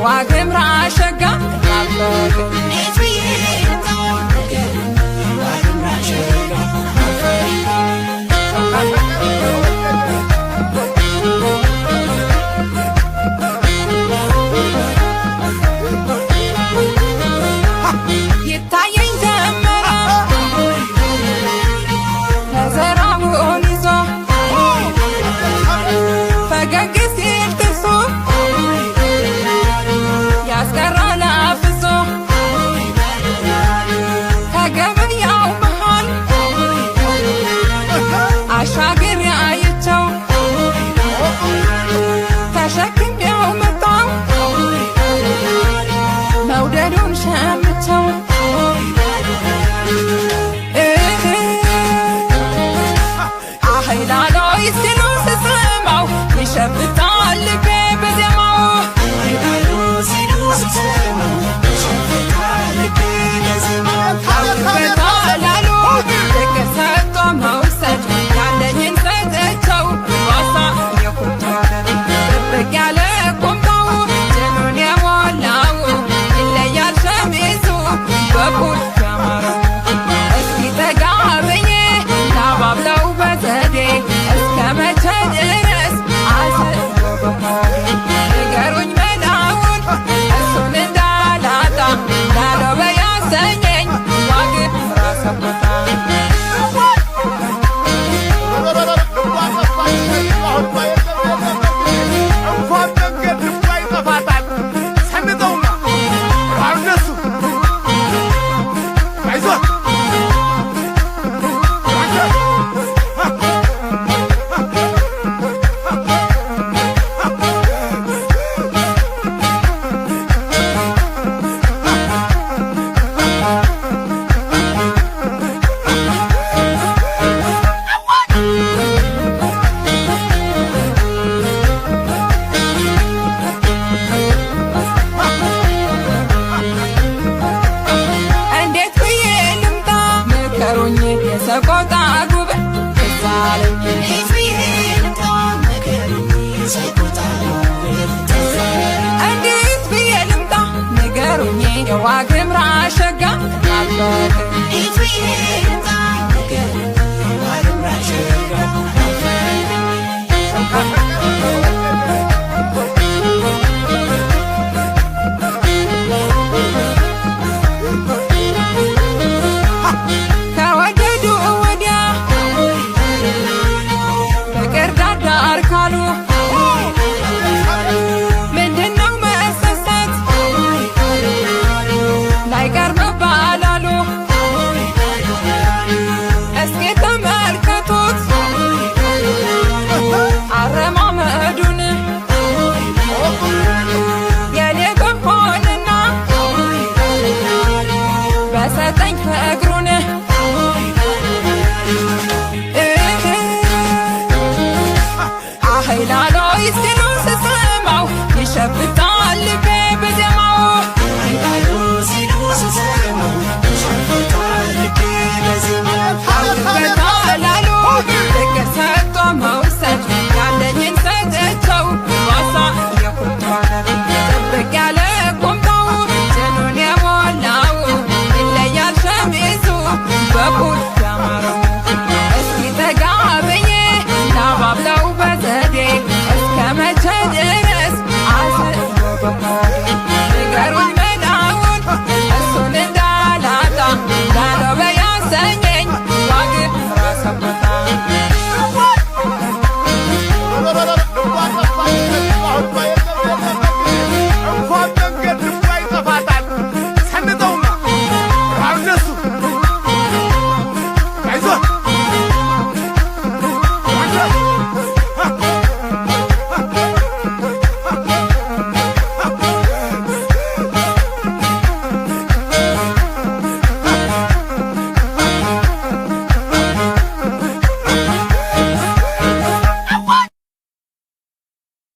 ዋግምራ ሸጋ ይታየኝ ጀመረ ተዘራውን ይዞ ፈገግ ሲል ጥርሱ ያስቀራል አፍዞ ከገበያው መሃል አሻግሬ አይቼው ተሸክሜው መጣሁ መውደዱን ሸምቼው አህላሎይ ሲሉ ስሰማው ይሸፍታል ልቤ በዜማው አውቅበታላሉ ፍቅር ሰጥቶ መውሰድ ያለኝን ሰጥቼው ዋሳ የኩቸር ጥብቅ ያለ ቁምጣው ጭኑን የሞላው ይለያል ሸሚዙ በኩል ያማረው እስኪ ጠጋ ብዬ ላባብለው በዘዴ እስከ መቼ ድረስ አስበው በሆዴ ንገሩኝ መላውን እሱን እንዳላጣ ላለው በያሰኘኝ ዋግምራ ሰቆጣ የሰቆጣ ጉበት ተዛለኝ እንዴት ብዬ ልምጣ ንገሩኝ የዋግምራ ሸጋ ምንድነው መሰሰት ላይቀር መባላሉ እስኪ ተመልከቱት አረማመዱን የኔ በሆንና በሰጠኝ